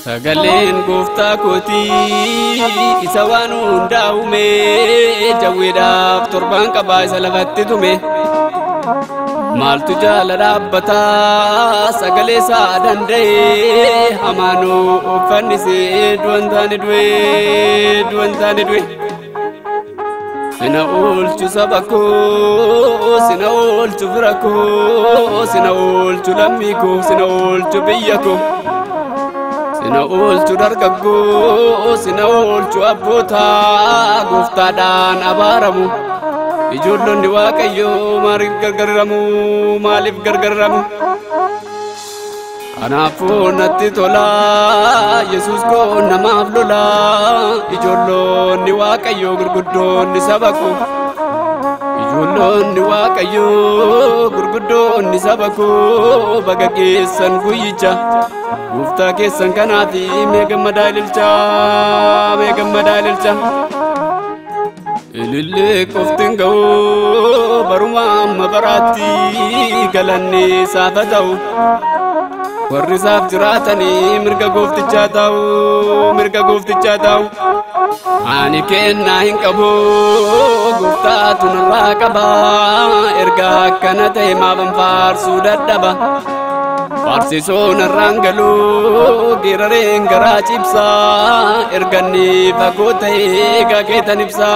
Sagaleen gooftaa kootii isa waan hundaa uume jawweedhaaf torbaan qabaa isa lafatti tume maaltu jaala dhaabbataa sagalee isaa danda'e hamaanoo uffannisee du'an taane du'e sina oolchu saba koo sina oolchu fira koo sina oolchu lammii koo sina oolchu biyya koo sina oolchu dargaggoo sina oolchu abboota gooftaadhaan abaaramu ijoollonni waaqayyoo maaliif gargarramu kanaafuu natti tola Yesuus koo namaaf lola ijoollonni waaqayyoo gurguddoonni saba koo ijoollonni waaqayyoo gurguddoonni saba koo baga geessan guyyicha gooftaa keessan kanaafi mee gammadaa ililcha ilillee qoftiin ga'uu baruma amma baraatti galanni isaaf haa ta'u warri isaaf jiraatanii mirga gooftichaa ta'u ani kennaa hin qabu gooftaatu narraa qaba ergaa akkana ta'e maafan faarsuu dadhaba Farsisuun irraan galuu geerareen garaa cibsaa erganni fagoo ta'e egaa keetan ibsa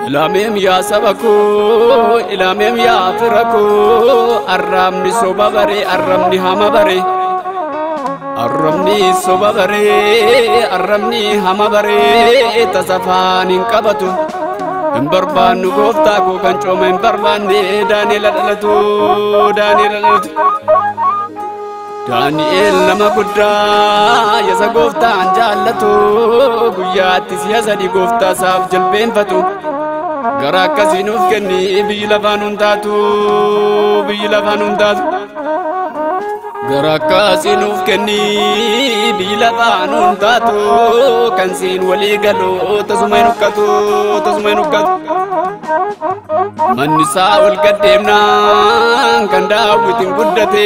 ilaameem yaa saba koo ilaameem yaa fira koo arrabni soba bare arrabni hama bare arrabni soba bare arrabni hama bare tasafaan hin qabatu hin barbaannu gooftaa koo kan cooma hin barbaanne Daani'eel dhalatu Daani'eel nama guddaa yasa gooftaan jaallatu guyyaatti si'a sadii gooftaa isaaf jilbeenfatu gara akkasii nuuf kenni biyyi lafaan hin taatu gara akkasii nuuf kenni biyyi lafaan hin taatu kan siin walii galu tasuma hin huqqatu manni isaa ol gaddeemnaan kan Daawitin guddate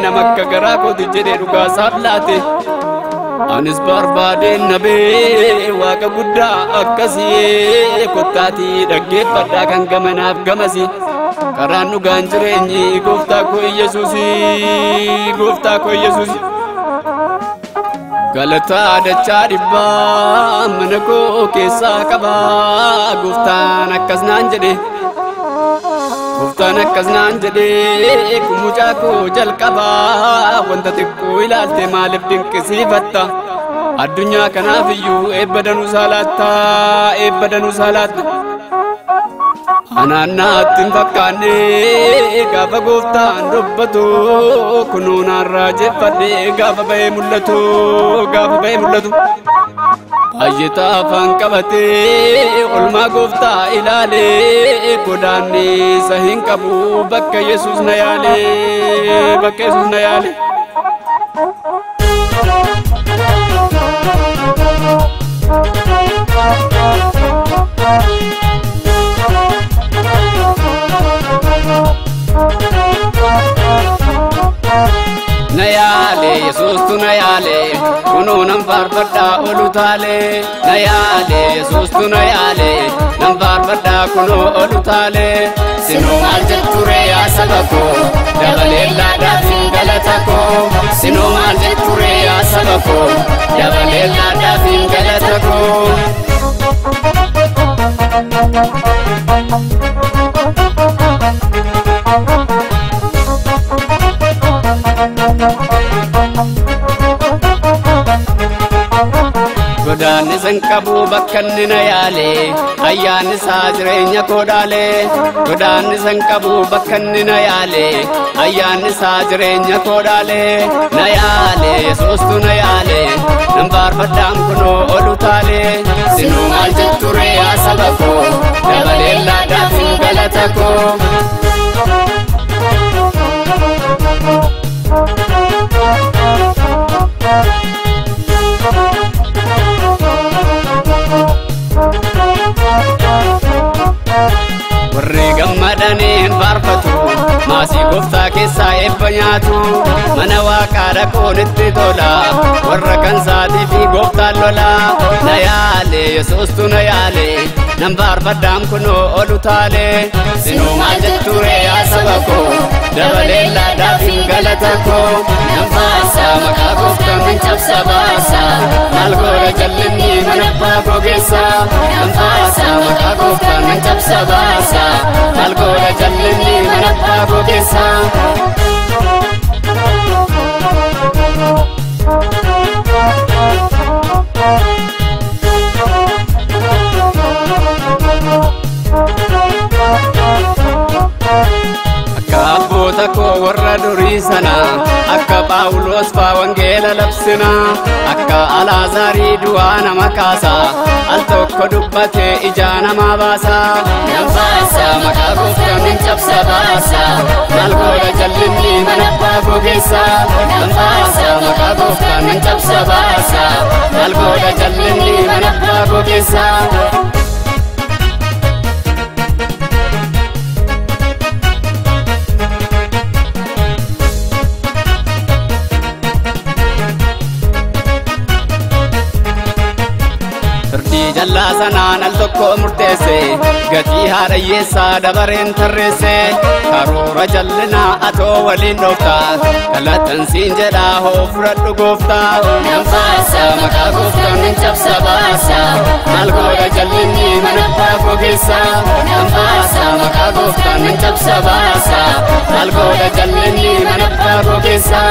nama akka garaa kooti jedhee dhugaa isaaf laate anis barbaadeen nabee waaqa guddaa akkasii kottaatii dhaggeeffadhaa kan gamanaaf gamasi karaan dhugaan jireenyi gooftaa koo Yesuusi galataa dachaa dhibbaa mana koo keessaa qabaa gooftaan akkas naan jedhe kumucaa koo jalqabaa wanta xiqqoo ilaalte maaliif dinqisiifatta addunyaa kanaaf iyyuu eebba danuu saalaatta anaannaatti hin fakkaanne gaafa gooftaan dubbatu kunoo naan raajeffadhe gaafa ba'ee mul'atu baay'eetaa afaan qabatee olmaa gooftaa ilaalee godaanni isa hin qabu bakka Yesuus na yaale Yesuus tu na yaale kunoo nan faarfadhaa olu taale na yaale Yesuus tu na yaale nan faarfadhaa kunoo olu taale sinoo maal jetture yaa saba koo dabalee laadhaaf galata koo sinoo maal jetture yaa saba koo dabalee laadhaaf galata koo godaanni san qabu bakka inni na yaale ayyaanni isaa jireenya koo dhaale godaanni san qabu bakka inni na yaale ayyaanni isaa jireenya koo dhaale na yaale Yesuustu na yaale nan faarfadhaan kunoo olu taale sinoo maal jetture yaa saba koo dabalee laadhaaf galata koo warri gammadanii faarfatu maasii gooftaa keessaa eebba nyaatu mana waaqaa dhaquun itti tola warra kan saatii fi gooftaan lola na yaale yesuustu na yaale nan faarfadhaam kunoo olu taale sinuu maal jetture yaa saba koo dabalee laadhaafiin galata koo nan faarsa maqaa gooftaa nan cabsa baasa maal goona jallinni mana abbaa koo keessa nan faarsa maqaa gooftaa nan cabsa baasa maal goona jallinni mana abbaa koo keessa. Abboota koo warra durii sana akka Phaawulos faa wangeela labsina akka Alaazarii du'aa nama kaasa al tokko dubbatee ijaa namaa baasa nan faarsa maqaa gooftaa nan cabsa baasa maal goona jallinni mana abbaa koo keessa nan faarsa maqaa gooftaa nan cabsa baasa maal goona jallinni mana abbaa koo keessa. Jallaa sanaan al tokko murteesse gatii haadhayyeessaa dabareen tarreesse karoora jallinaa atoo waliin dhooftaa kalatansiin jedhaa hoo fudhadhu gooftaa nan faarsa maqaa gooftaa nan cabsa baasa maal goona jallinni mana abbaa koo keessa nan faarsa maqaa gooftaa nan cabsa baasa maal goona jallinni mana abbaa koo keessa.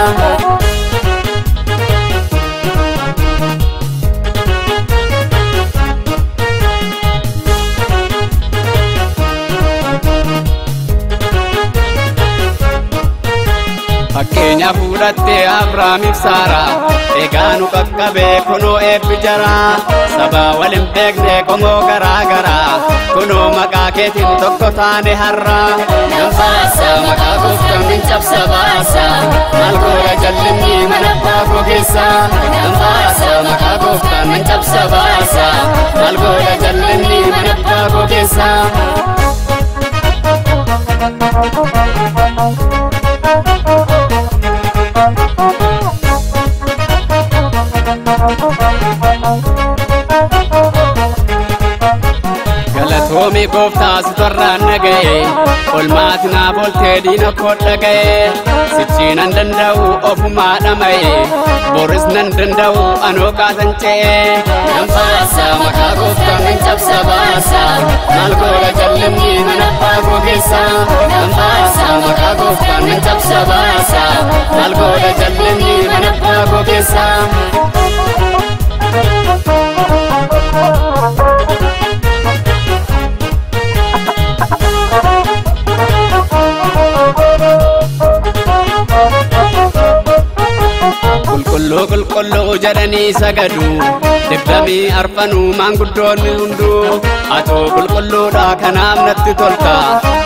Fakkeenya fuudhattee Abrahaamiif Saaraa egaa nu qaqqabee kunoo eebbi jaraa sabaa waliin beeknee qomoo garaa garaa kunoo maqaa keetiin tokko taane har'aa nan faarsa maqaa gooftaa nan cabsa baasa maal goona jallinni mana abbaa koo keessa nan faarsa maqaa gooftaa nan cabsa baasa maal goona jallinni mana abbaa koo keessa. Galatoomi gooftaa sitorraan naga'e olmaati naaf oltee diina koo dhaga'e sichi nan danda'u ofumaa dhama'e boris nan danda'u anoo qaatan ce'e nan faarsa maqaa gooftaa nan cabsa baasa maal goona jallinni mana abbaa koo keessa nan faarsa maqaa gooftaa nan cabsa baasa maal goona jallinni mana abbaa koo keessa. Qulqulluu jedhanii sagadu digdamii arfanuu maanguddoonni hunduu atoo qulqulluudha kanaaf natti tolta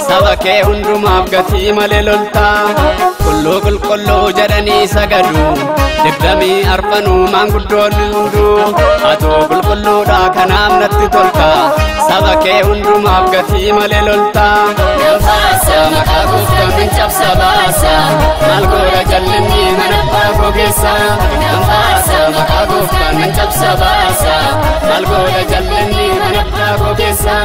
saba kee hundumaaf gatii malee lolta. Qulqulluu jedhanii sagadu digdamii arfanuu maanguddoonni hunduu atoo qulqulluudha kanaaf natti tolta saba kee hundumaaf gatii malee lolta. Nan faarsa maqaa gooftaa nan cabsa baasa maal goona jallinni mana abbaa koo keessa nan faarsa maqaa gooftaa nan cabsa baasa maal goona jallinni mana abbaa koo keessa.